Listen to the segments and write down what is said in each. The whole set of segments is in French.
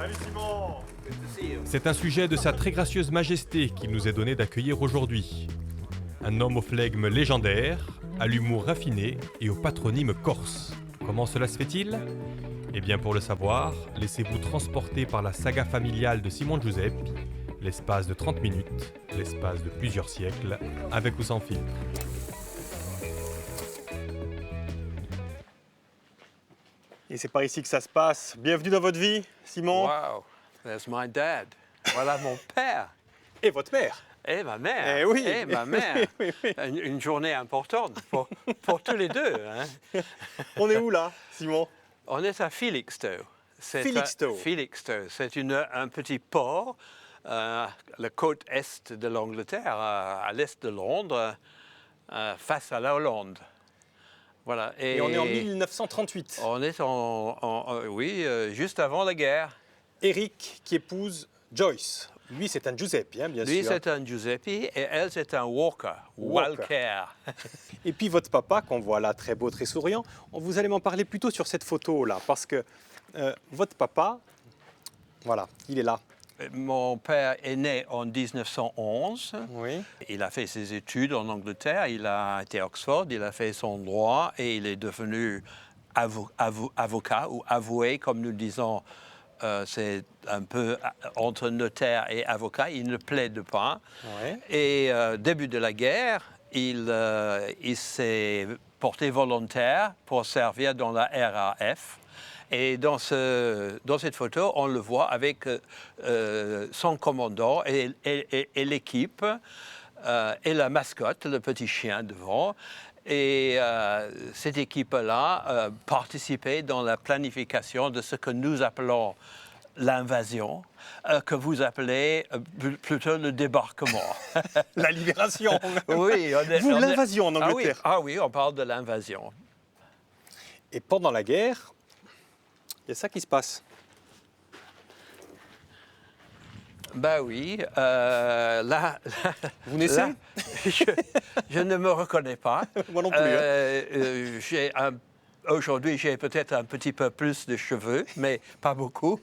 Salut Simon. C'est un sujet de sa très gracieuse majesté qu'il nous est donné d'accueillir aujourd'hui. Un homme au flegme légendaire, à l'humour raffiné et au patronyme corse. Comment cela se fait-il ? Eh bien pour le savoir, laissez-vous transporter par la saga familiale de Simon Giuseppe, l'espace de 30 minutes, l'espace de plusieurs siècles, avec ou sans filtre. Et c'est par ici que ça se passe. Bienvenue dans votre vie, Simon. Wow, there's my dad. Voilà mon père. Et votre mère. Et ma mère. Eh oui. Et ma mère. Oui, oui. Une journée importante pour tous les deux. Hein. On est où là, Simon? On est à Felixstowe. Felixstowe. C'est un petit port, la côte est de l'Angleterre, à l'est de Londres, face à la Hollande. Voilà. Et on est en 1938. On est juste avant la guerre. Eric qui épouse Joyce. Lui, c'est un Giuseppe, hein, bien Lui, sûr. c'est un Giuseppe et elle, c'est un Walker. Walker. Et puis votre papa, qu'on voit là, très beau, très souriant, vous allez m'en parler plutôt sur cette photo-là, parce que votre papa, voilà, il est là. Mon père est né en 1911. Oui. Il a fait ses études en Angleterre, il a été à Oxford, il a fait son droit et il est devenu avocat ou avoué, comme nous disons. C'est un peu entre notaire et avocat, il ne plaide pas. Ouais. Et début de la guerre, il s'est porté volontaire pour servir dans la RAF. Et dans cette photo, on le voit avec son commandant et l'équipe et la mascotte, le petit chien devant. Et cette équipe-là participait dans la planification de ce que nous appelons l'invasion, que vous appelez plutôt le débarquement. La libération. Oui, L'invasion en Angleterre. Ah oui, on parle de l'invasion. Et pendant la guerre, il y a ça qui se passe. Ben oui, là... Vous naissez là, je ne me reconnais pas. Moi non plus. Aujourd'hui, j'ai peut-être un petit peu plus de cheveux, mais pas beaucoup.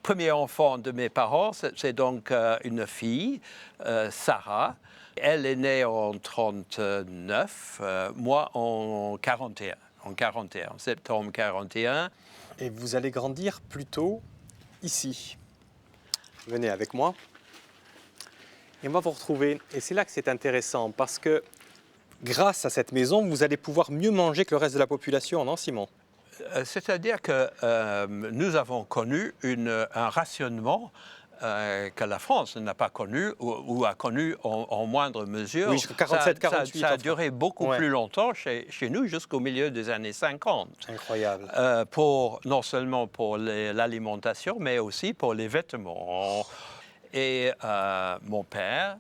Premier enfant de mes parents, c'est donc une fille, Sarah. Elle est née en 1939, moi en 41. En septembre 41. Et vous allez grandir plutôt ici. Venez avec moi. Et on va vous retrouver. Et c'est là que c'est intéressant, parce que grâce à cette maison, vous allez pouvoir mieux manger que le reste de la population, non, Simon? C'est-à-dire que nous avons connu un rationnement que la France n'a pas connu ou a connu en moindre mesure. Oui, jusqu'en 47-48. Ça a duré beaucoup plus longtemps chez nous, jusqu'au milieu des années 50. Incroyable. Non seulement pour l'alimentation, mais aussi pour les vêtements. Et mon père,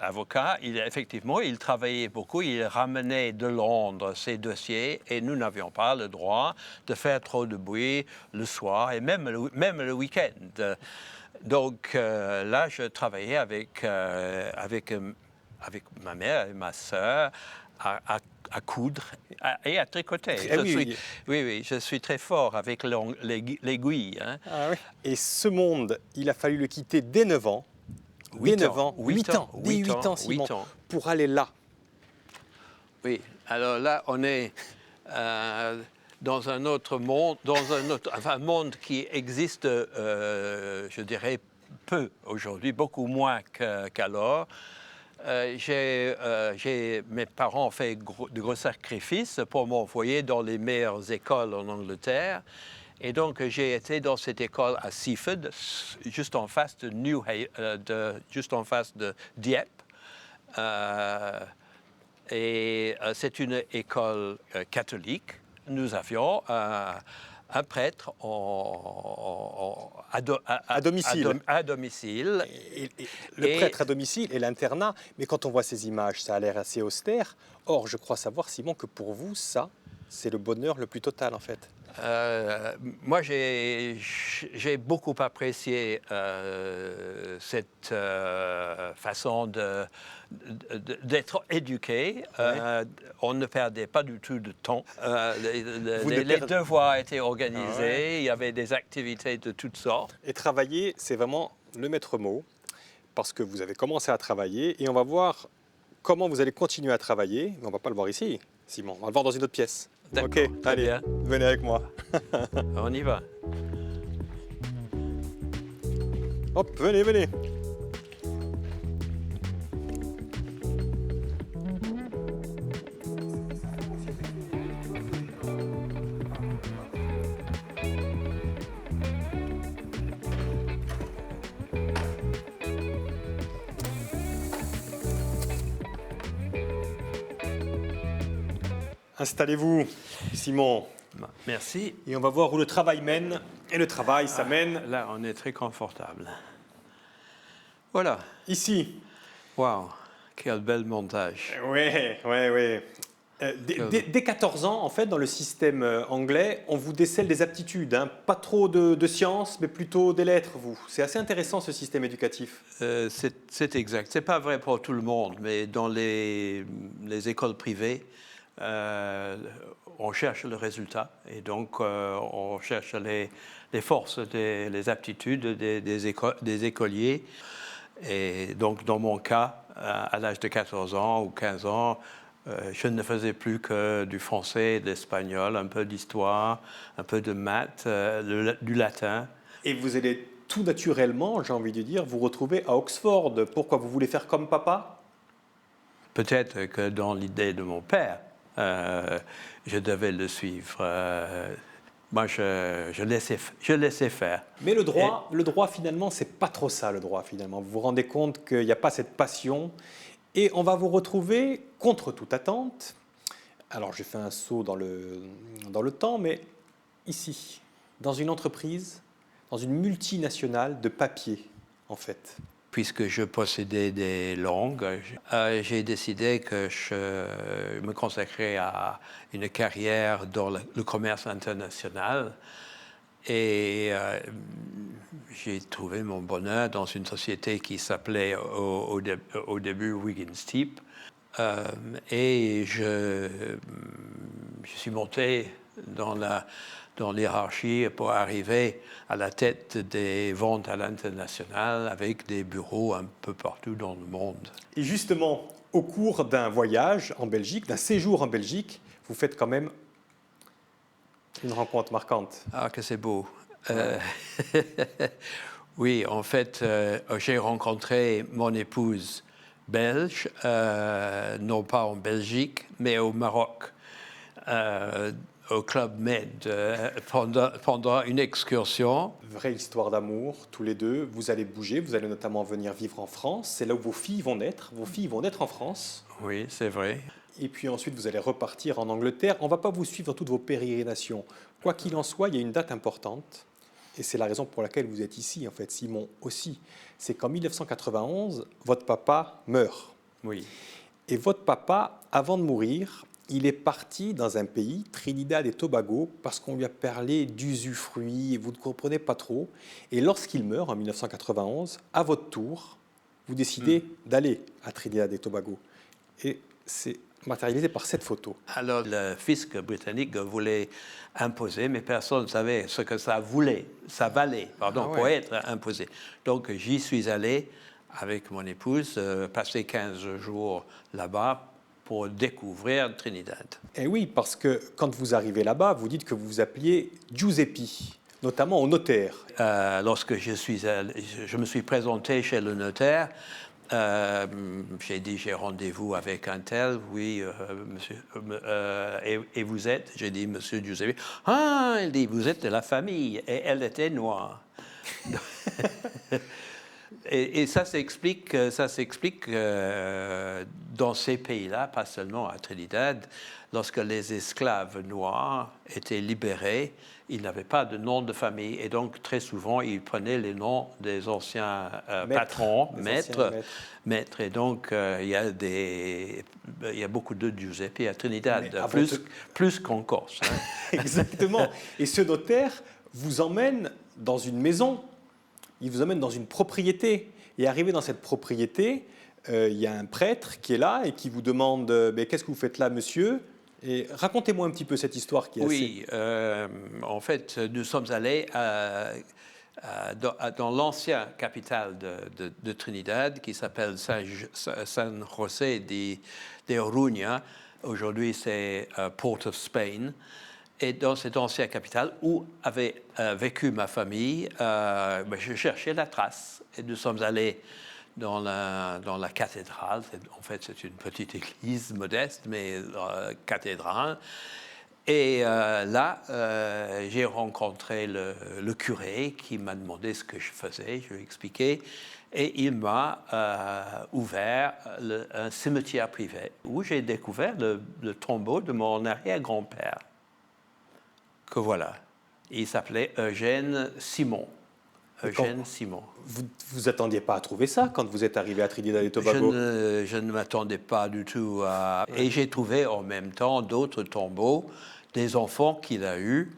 avocat, il travaillait beaucoup, il ramenait de Londres ses dossiers et nous n'avions pas le droit de faire trop de bruit le soir et même le week-end. Donc là, je travaillais avec ma mère et ma sœur à coudre et à tricoter. Je suis très fort avec l'aiguille. Hein. Ah, oui. Et ce monde, il a fallu le quitter dès 9 ans. 8 ans, Simon, pour aller là. Oui, alors là, on est dans un autre monde, un monde qui existe, je dirais, peu aujourd'hui, beaucoup moins qu'alors. Mes parents ont fait de gros sacrifices pour m'envoyer dans les meilleures écoles en Angleterre. Et donc, j'ai été dans cette école à Seaford, juste en face de Dieppe. C'est une école catholique. Nous avions un prêtre à domicile. Et le prêtre à domicile et l'internat. Mais quand on voit ces images, ça a l'air assez austère. Or, je crois savoir, Simon, que pour vous, ça, c'est le bonheur le plus total en fait. Moi, j'ai beaucoup apprécié cette façon d'être éduqué. On ne perdait pas du tout de temps. Les devoirs étaient organisés, il y avait des activités de toutes sortes. Et travailler, c'est vraiment le maître mot, parce que vous avez commencé à travailler et on va voir comment vous allez continuer à travailler. Mais on ne va pas le voir ici, Simon, on va le voir dans une autre pièce. D'accord, Ok, très allez, bien. venez avec moi. On y va. Hop, venez, venez. Installez-vous, Simon. Merci. Et on va voir où le travail mène. Et le travail, ça mène Là, on est très confortable. Voilà. ici. Waouh, quel bel montage. Oui, oui, oui. Dès 14 ans, en fait, dans le système anglais, on vous décèle des aptitudes. Hein. Pas trop de sciences, mais plutôt des lettres, vous. C'est assez intéressant, ce système éducatif. C'est exact. C'est pas vrai pour tout le monde, mais dans les écoles privées, on cherche le résultat. Et donc, on cherche les forces, les aptitudes des écoliers. Et donc, dans mon cas, à l'âge de 14 ans ou 15 ans, je ne faisais plus que du français, de l'espagnol, un peu d'histoire, un peu de maths, du latin. Et vous allez tout naturellement, j'ai envie de dire, vous retrouver à Oxford. Pourquoi? Vous voulez faire comme papa? Peut-être que dans l'idée de mon père, je devais le suivre. Moi, je laissais faire. Mais le droit finalement, c'est pas trop ça, le droit, finalement. Vous vous rendez compte qu'il n'y a pas cette passion. Et on va vous retrouver, contre toute attente, alors j'ai fait un saut dans le temps, mais ici, dans une entreprise, dans une multinationale de papier, en fait. Puisque je possédais des langues, j'ai décidé que je me consacrais à une carrière dans le commerce international. Et j'ai trouvé mon bonheur dans une société qui s'appelait au début Wiggins Teep. Et je suis monté dans l'hierarchie pour arriver à la tête des ventes à l'international avec des bureaux un peu partout dans le monde. Et justement, au cours d'un voyage en Belgique, d'un séjour en Belgique, vous faites quand même une rencontre marquante. Ah, que c'est beau. Oui, en fait, j'ai rencontré mon épouse belge, non pas en Belgique, mais au Maroc, au Club Med, pendant une excursion. Vraie histoire d'amour, tous les deux. Vous allez bouger, vous allez notamment venir vivre en France. C'est là où vos filles vont naître. Vos filles vont naître en France. Oui, c'est vrai. Et puis ensuite, vous allez repartir en Angleterre. On ne va pas vous suivre dans toutes vos pérégrinations. Quoi qu'il en soit, il y a une date importante. Et c'est la raison pour laquelle vous êtes ici, en fait, Simon aussi. C'est qu'en 1991, votre papa meurt. Oui. Et votre papa, avant de mourir, il est parti dans un pays, Trinidad et Tobago, parce qu'on lui a parlé d'usufruit, et vous ne comprenez pas trop. Et lorsqu'il meurt, en 1991, à votre tour, vous décidez d'aller à Trinidad et Tobago. Et c'est matérialisé par cette photo. Alors, le fisc britannique voulait imposer, mais personne ne savait ce que ça valait, pour être imposé. Donc, j'y suis allé avec mon épouse, passer 15 jours là-bas pour découvrir Trinidad. Et oui, parce que quand vous arrivez là-bas, vous dites que vous vous appeliez Giuseppe, notamment au notaire. Lorsque je me suis présenté chez le notaire, j'ai dit, j'ai rendez-vous avec un tel, oui, monsieur, et vous êtes? J'ai dit, monsieur Giuseppe. Ah, il dit, vous êtes de la famille, et elle était noire. Et ça s'explique dans ces pays-là, pas seulement à Trinidad. Lorsque les esclaves noirs étaient libérés, ils n'avaient pas de nom de famille. Et donc, très souvent, ils prenaient les noms des anciens patrons, maîtres. Et donc, il y a beaucoup de Giuseppe à Trinidad, plus qu'en Corse. Hein. Exactement. Et ce notaire vous emmène dans une maison. Il vous emmène dans une propriété. Et arrivé dans cette propriété, il y a un prêtre qui est là et qui vous demande « Qu'est-ce que vous faites là, monsieur ?» Et racontez-moi un petit peu cette histoire qui est Oui, en fait, nous sommes allés dans l'ancienne capitale de Trinidad, qui s'appelle San José de Oruña. Aujourd'hui, c'est Port of Spain. Et dans cette ancienne capitale où avait vécu ma famille, je cherchais la trace. Et nous sommes allés dans la cathédrale. En fait, c'est une petite église modeste, mais cathédrale. Et là, j'ai rencontré le curé qui m'a demandé ce que je faisais. Je lui ai expliqué. Et il m'a ouvert un cimetière privé où j'ai découvert le tombeau de mon arrière-grand-père. Que voilà. Il s'appelait Eugène Simon. Simon. Vous attendiez pas à trouver ça quand vous êtes arrivé à Trinidad et Tobago? Je ne m'attendais pas du tout à... Et j'ai trouvé en même temps d'autres tombeaux, des enfants qu'il a eus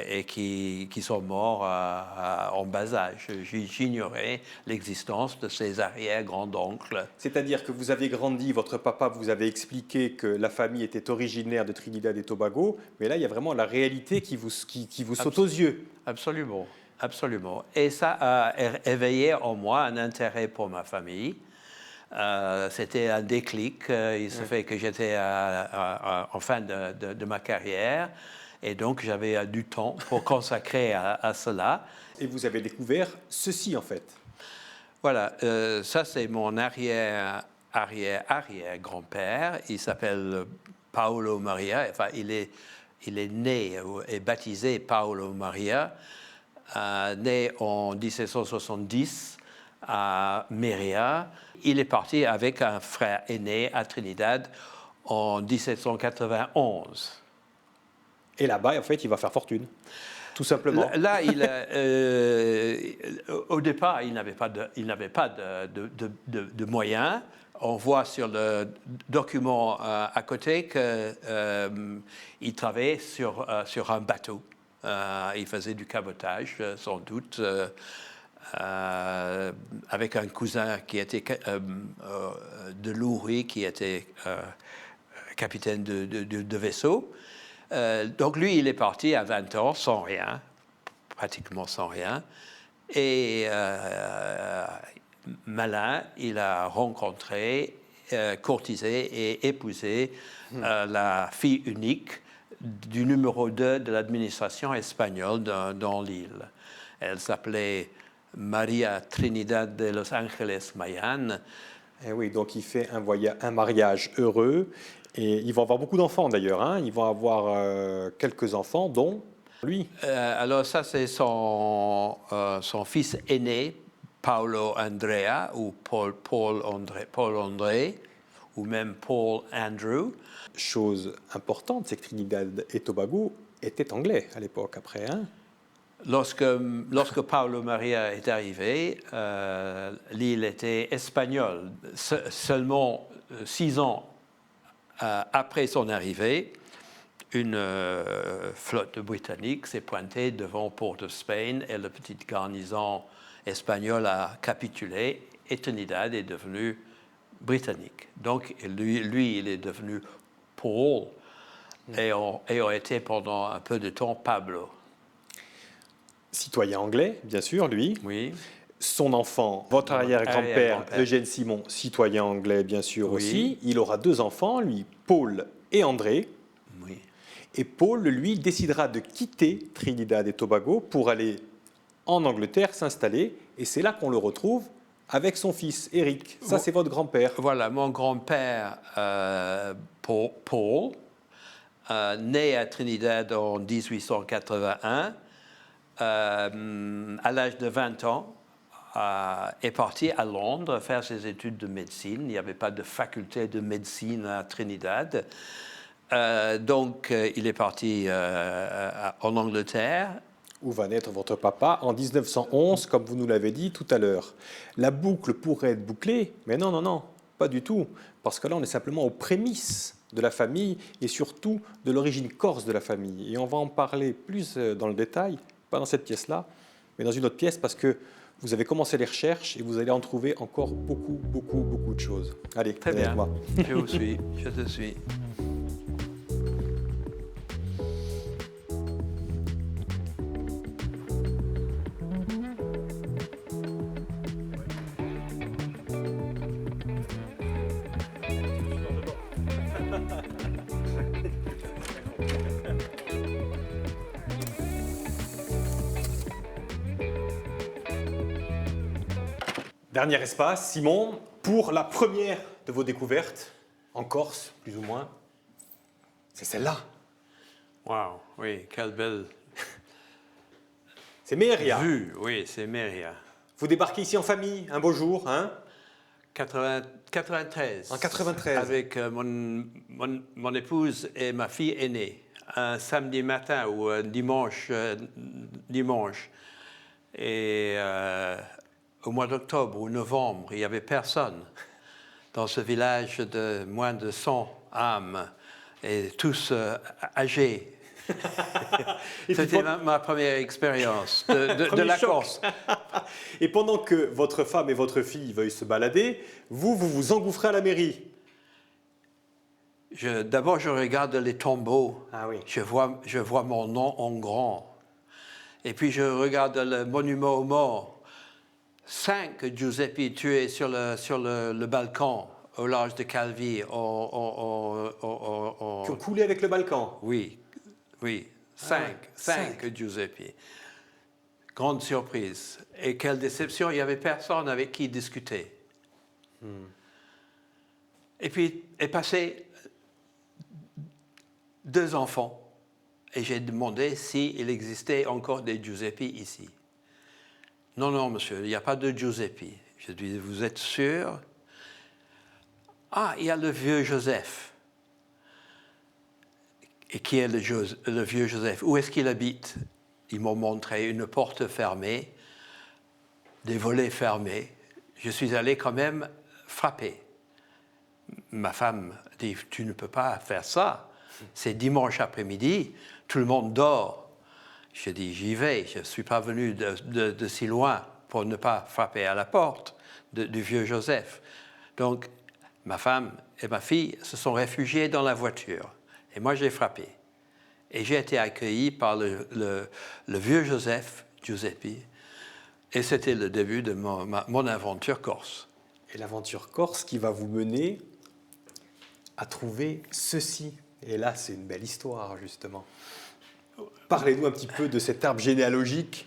et qui sont morts en bas âge. J'ignorais l'existence de ses arrière-grands-oncles. C'est-à-dire que vous avez grandi, votre papa vous avait expliqué que la famille était originaire de Trinidad et Tobago, mais là, il y a vraiment la réalité qui vous saute aux yeux. Absolument, absolument. Et ça a éveillé en moi un intérêt pour ma famille. C'était un déclic. Il se fait que j'étais en fin de ma carrière. Et donc, j'avais du temps pour consacrer à cela. Et vous avez découvert ceci, en fait. Voilà, ça, c'est mon arrière-grand-père. Il s'appelle Paolo Maria. Enfin, il est né et baptisé Paolo Maria, né en 1770 à Mérida. Il est parti avec un frère aîné à Trinidad en 1791. Et là-bas, en fait, il va faire fortune, tout simplement. Là, au départ, il n'avait pas de moyens. On voit sur le document à côté qu'il travaillait sur un bateau. Il faisait du cabotage, sans doute, avec un cousin qui était de Louris, qui était capitaine de vaisseau. Donc lui, il est parti à 20 ans sans rien, pratiquement sans rien. Et malin, il a rencontré, courtisé et épousé la fille unique du numéro 2 de l'administration espagnole dans l'île. Elle s'appelait Maria Trinidad de Los Angeles Mayan. Et oui, donc il fait un mariage heureux. Et ils vont avoir beaucoup d'enfants d'ailleurs. Hein. Ils vont avoir quelques enfants, dont lui. Alors ça, c'est son fils aîné, Paolo Andrea, ou Paul André, ou même Paul Andrew. Chose importante, c'est que Trinidad et Tobago était anglais à l'époque, après. Hein. Lorsque Paolo Maria est arrivé, l'île était espagnole. Seulement 6 ans après son arrivée, une flotte britannique s'est pointée devant Port of Spain et la petite garnison espagnole a capitulé et Trinidad est devenu britannique. Donc lui il est devenu Paul et a été pendant un peu de temps Pablo. Citoyen anglais, bien sûr, lui. Oui. Son enfant, votre arrière-grand-père, Eugène Simon, citoyen anglais, bien sûr, oui. Aussi. Il aura 2 enfants, lui, Paul et André. Oui. Et Paul, lui, décidera de quitter Trinidad et Tobago pour aller en Angleterre s'installer. Et c'est là qu'on le retrouve avec son fils, Eric. Ça, c'est votre grand-père. Voilà, mon grand-père, Paul, né à Trinidad en 1881, à l'âge de 20 ans, est parti à Londres faire ses études de médecine. Il n'y avait pas de faculté de médecine à Trinidad. Donc, il est parti en Angleterre. Où va naître votre papa en 1911, comme vous nous l'avez dit tout à l'heure. La boucle pourrait être bouclée, mais non, non, non, pas du tout. Parce que là, on est simplement aux prémices de la famille et surtout de l'origine corse de la famille. Et on va en parler plus dans le détail, pas dans cette pièce-là, mais dans une autre pièce, parce que vous avez commencé les recherches et vous allez en trouver encore beaucoup, beaucoup, beaucoup de choses. Allez, Très venez bien. avec moi. Je vous suis, je te suis. Dernier espace, Simon, pour la première de vos découvertes, en Corse, plus ou moins. C'est celle-là. Waouh, oui, quelle belle C'est Méria. vue. Oui, c'est Méria. Vous débarquez ici en famille, un beau jour, hein? 93. En 93. Avec mon épouse et ma fille aînée. Un samedi matin ou un dimanche. Et au mois d'octobre ou novembre, il n'y avait personne dans ce village de moins de 100 âmes, et tous âgés. C'était ma première expérience de la choc. Corse. Et pendant que votre femme et votre fille veuillent se balader, vous engouffrez à la mairie. D'abord, je regarde les tombeaux. Ah oui. Je vois mon nom en grand. Et puis, je regarde le monument aux morts. 5 Giuseppe tués sur le balcon au large de Calvi. Qui ont coulé avec le Balkan. Oui, 5 Giuseppe. Grande surprise. Et quelle déception, il n'y avait personne avec qui discuter. Et puis est passé 2 enfants. Et j'ai demandé s'il existait encore des Giuseppe ici. Non, non, monsieur, il n'y a pas de Giuseppe. Je lui dis, vous êtes sûr? Ah, il y a le vieux Joseph. Et qui est le vieux Joseph? Où est-ce qu'il habite? Ils m'ont montré une porte fermée, des volets fermés. Je suis allé quand même frapper. Ma femme dit, tu ne peux pas faire ça. C'est dimanche après-midi, tout le monde dort. Je dis, j'y vais, je ne suis pas venu de si loin pour ne pas frapper à la porte du vieux Joseph. Donc, ma femme et ma fille se sont réfugiées dans la voiture. Et moi, j'ai frappé. Et j'ai été accueilli par le vieux Joseph, Giuseppe. Et c'était le début de mon aventure corse. Et l'aventure corse qui va vous mener à trouver ceci. Et là, c'est une belle histoire, justement. Parlez-nous un petit peu de cet arbre généalogique,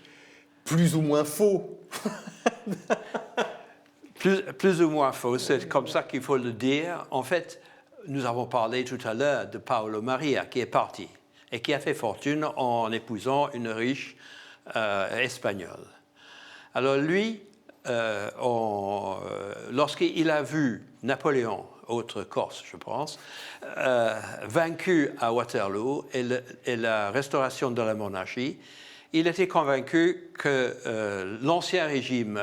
plus ou moins faux. Plus ou moins faux, c'est comme ça qu'il faut le dire. En fait, nous avons parlé tout à l'heure de Paolo Maria, qui est parti et qui a fait fortune en épousant une riche espagnole. Alors lui, lorsqu'il a vu Napoléon, autre Corse, je pense, vaincu à Waterloo et la restauration de la monarchie, il était convaincu que l'ancien régime,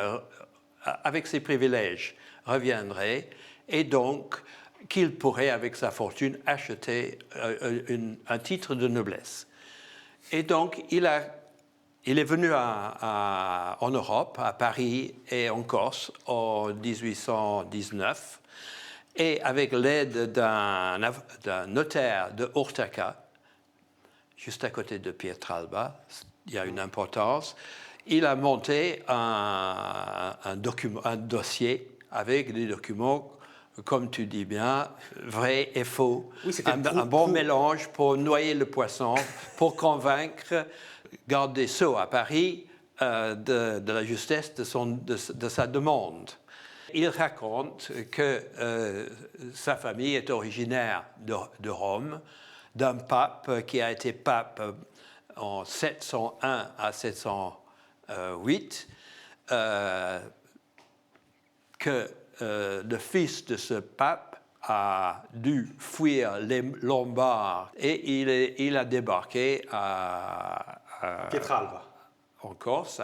avec ses privilèges, reviendrait et donc qu'il pourrait, avec sa fortune, acheter un titre de noblesse. Et donc, il est venu en Europe, à Paris et en Corse, en 1819, et avec l'aide d'un notaire de Ortaca, juste à côté de Pietralba, il y a une importance, il a monté un dossier avec des documents, comme tu dis bien, vrais et faux. Oui, un bon mélange pour noyer le poisson, pour convaincre garde des Sceaux à Paris de la justesse de sa demande. Il raconte que sa famille est originaire de Rome, d'un pape qui a été pape en 701 à 708, que le fils de ce pape a dû fuir les Lombards et il a débarqué Pietralba. en Corse,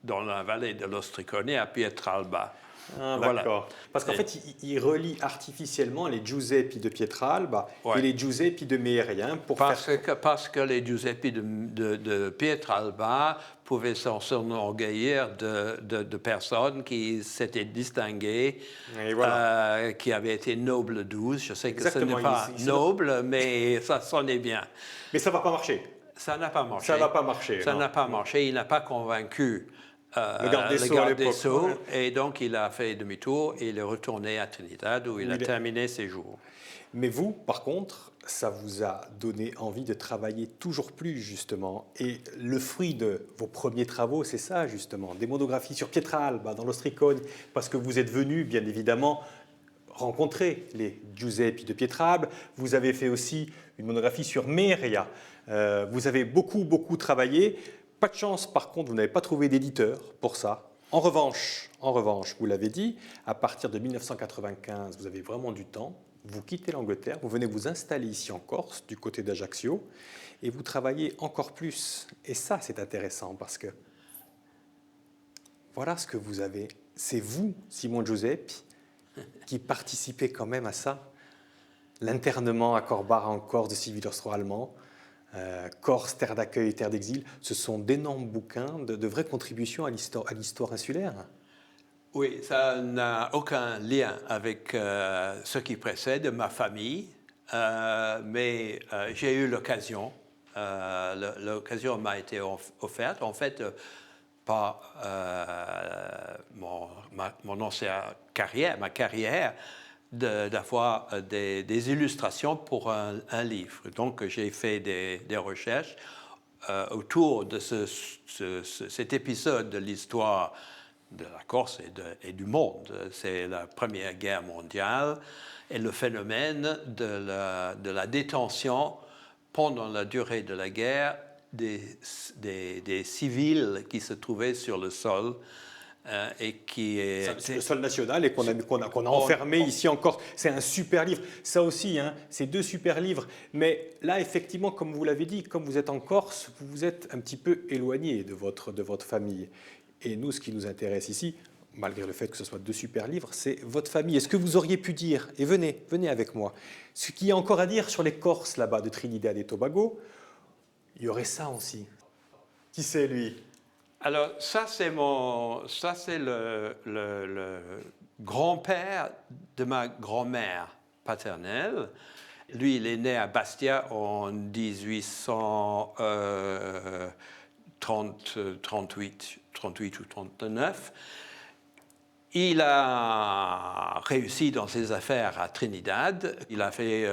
dans la vallée de l'Ostricone, à Pietralba. Ah, Voilà. d'accord. Parce qu'en fait, il relie artificiellement les Giuseppi de Pietralba Ouais. et les Giuseppi de Meri, hein, pour faire... Parce que les Giuseppi de Pietralba pouvaient s'enorgueillir de personnes qui s'étaient distinguées, Et voilà. qui avaient été nobles 12. Je sais que Exactement, ce n'est pas noble, mais ça sonnait bien. Mais ça ne va pas marcher. Ça n'a pas marché. Ça va pas marcher. Ça non. n'a pas marché. Il n'a pas convaincu Le garde des Sceaux à l'époque. Sceaux, Ouais. et donc il a fait demi-tour et il est retourné à Trinidad où il a terminé ses jours. Mais vous, par contre, ça vous a donné envie de travailler toujours plus, justement. Et le fruit de vos premiers travaux, c'est ça, justement. Des monographies sur Pietralba, dans l'Ostricone, parce que vous êtes venu, bien évidemment, rencontrer les Giuseppi de Pietralba. Vous avez fait aussi une monographie sur Meria. Vous avez beaucoup travaillé. Pas de chance, par contre, vous n'avez pas trouvé d'éditeur pour ça. En revanche, vous l'avez dit, à partir de 1995, vous avez vraiment du temps. Vous quittez l'Angleterre, vous venez vous installer ici en Corse, du côté d'Ajaccio, et vous travaillez encore plus. Et ça, c'est intéressant parce que voilà ce que vous avez. C'est vous, Simon Giuseppi, qui participez quand même à ça. L'internement à Corbara en Corse de civils austro-allemands, Corse, terre d'accueil, terre d'exil, ce sont d'énormes bouquins, de vraies contributions à l'histoire insulaire. Oui, ça n'a aucun lien avec ce qui précède ma famille, mais j'ai eu l'occasion. L'occasion m'a été offerte, en fait, par mon ancienne carrière, ma carrière, d'avoir des illustrations pour un livre. Donc, j'ai fait des recherches autour de cet épisode de l'histoire de la Corse et du monde. C'est la Première Guerre mondiale et le phénomène de la détention pendant la durée de la guerre des civils qui se trouvaient sur le sol et qui est... Le sol national et qu'on a enfermé ici en Corse. C'est un super livre. Ça aussi, hein, c'est 2 super livres. Mais là, effectivement, comme vous l'avez dit, comme vous êtes en Corse, vous vous êtes un petit peu éloigné de votre famille. Et nous, ce qui nous intéresse ici, malgré le fait que ce soit 2 super livres, c'est votre famille. Est-ce que vous auriez pu dire, et venez avec moi, ce qu'il y a encore à dire sur les Corses là-bas de Trinidad et Tobago, il y aurait ça aussi. Qui c'est lui ? Alors, ça c'est le grand-père de ma grand-mère paternelle. Lui, il est né à Bastia en 1838 ou 39. Il a réussi dans ses affaires à Trinidad. Il a fait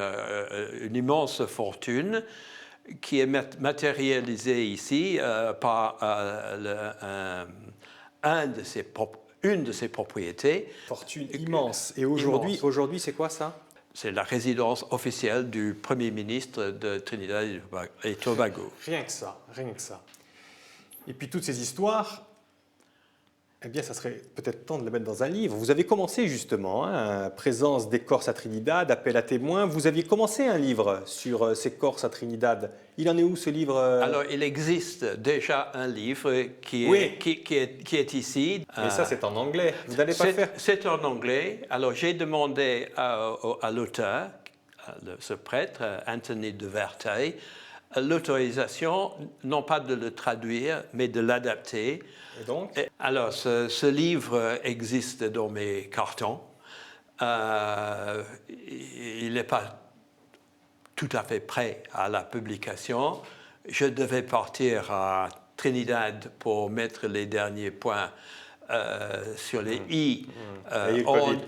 une immense fortune qui est matérialisée ici par une de ses propriétés. Fortune immense. Et aujourd'hui, c'est quoi ça ? C'est la résidence officielle du Premier ministre de Trinidad et Tobago. Rien que ça. Et puis toutes ces histoires, eh bien, ça serait peut-être temps de les mettre dans un livre. Vous avez commencé justement, hein, Présence des Corses à Trinidad, Appel à témoins. Vous aviez commencé un livre sur ces Corses à Trinidad. Il en est où ce livre Alors, il existe déjà un livre qui est ici. Mais ça, c'est en anglais. Vous n'allez pas faire... C'est en anglais. Alors, j'ai demandé à l'auteur, ce prêtre, Anthony de Verteuil, l'autorisation, non pas de le traduire, mais de l'adapter. Et donc Alors, ce livre existe dans mes cartons. Il n'est pas tout à fait prêt à la publication. Je devais partir à Trinidad pour mettre les derniers points sur les i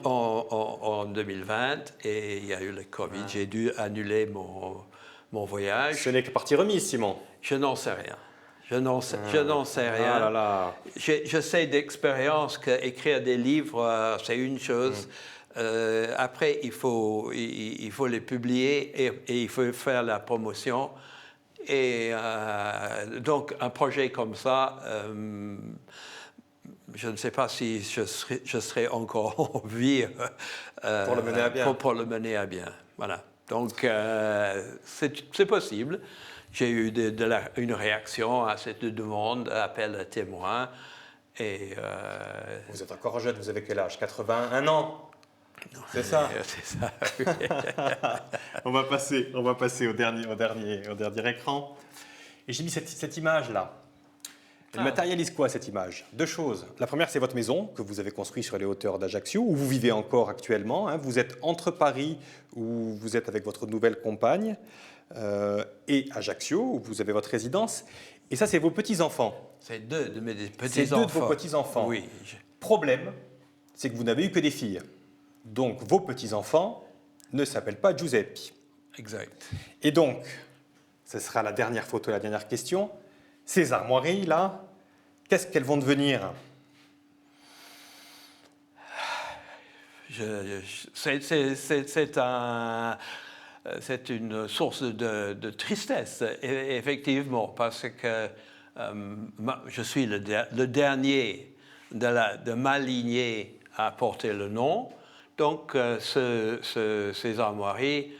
en 2020, et il y a eu le Covid. J'ai dû annuler mon voyage. Ce n'est que partie remise, Simon. Je n'en sais rien. Je n'en sais rien. Ah là là. Je sais d'expérience qu'écrire des livres, c'est une chose. Après, il faut les publier et il faut faire la promotion. Et donc, un projet comme ça je ne sais pas si je serai encore en vie pour le mener à bien. Pour le mener à bien. Voilà. Donc, c'est possible. J'ai eu une réaction à cette demande, appel à témoins. Et, vous êtes encore jeune, vous avez quel âge? 81 ans? C'est ça? C'est ça. On va passer au dernier écran. Et j'ai mis cette image-là. Elle matérialise quoi, cette image? Deux choses. La première, c'est votre maison que vous avez construite sur les hauteurs d'Ajaccio, où vous vivez encore actuellement. Hein. Vous êtes entre Paris, où vous êtes avec votre nouvelle compagne, et Ajaccio, où vous avez votre résidence. Et ça, c'est vos petits-enfants. C'est deux de mes petits-enfants. C'est deux de vos petits-enfants. Oui. Problème, c'est que vous n'avez eu que des filles. Donc, vos petits-enfants ne s'appellent pas Giuseppe. Exact. Et donc, ce sera la dernière photo, la dernière question. Ces armoiries, là, qu'est-ce qu'elles vont devenir? C'est une source de tristesse, effectivement, parce que je suis le dernier de ma lignée à porter le nom. Donc, ces armoiries...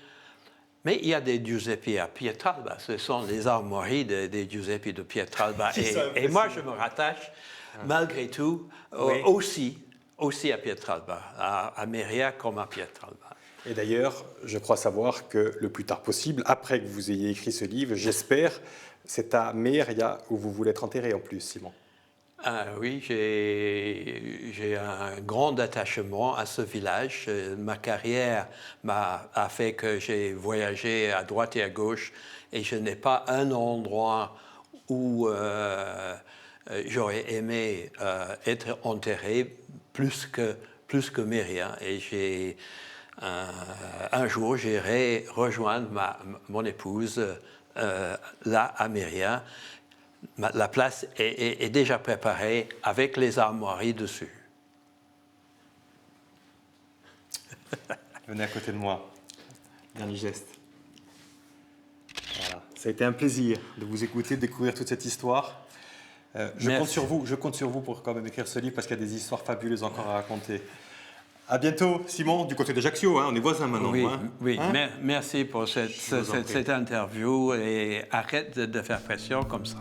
Mais il y a des Giuseppe à Pietralba. Ce sont les armoiries des Giuseppe de Pietralba. Et moi, je me rattache, malgré tout, aussi à Pietralba, à Méria comme à Pietralba. Et d'ailleurs, je crois savoir que le plus tard possible, après que vous ayez écrit ce livre, j'espère, c'est à Méria où vous voulez être enterré en plus, Simon. Oui, j'ai un grand attachement à ce village. Ma carrière a fait que j'ai voyagé à droite et à gauche et je n'ai pas un endroit où j'aurais aimé être enterré plus que Méria. Et un jour, j'irai rejoindre mon épouse là à Méria. La place est déjà préparée avec les armoiries dessus. Venez à côté de moi. Dernier geste. Voilà. Ça a été un plaisir de vous écouter, de découvrir toute cette histoire. Je compte sur vous pour quand même écrire ce livre parce qu'il y a des histoires fabuleuses encore à raconter. À bientôt, Simon, du côté d'Ajaccio. Hein, on est voisins maintenant. Oui, hein. oui. Hein? Merci pour cette interview et arrête de faire pression comme ça.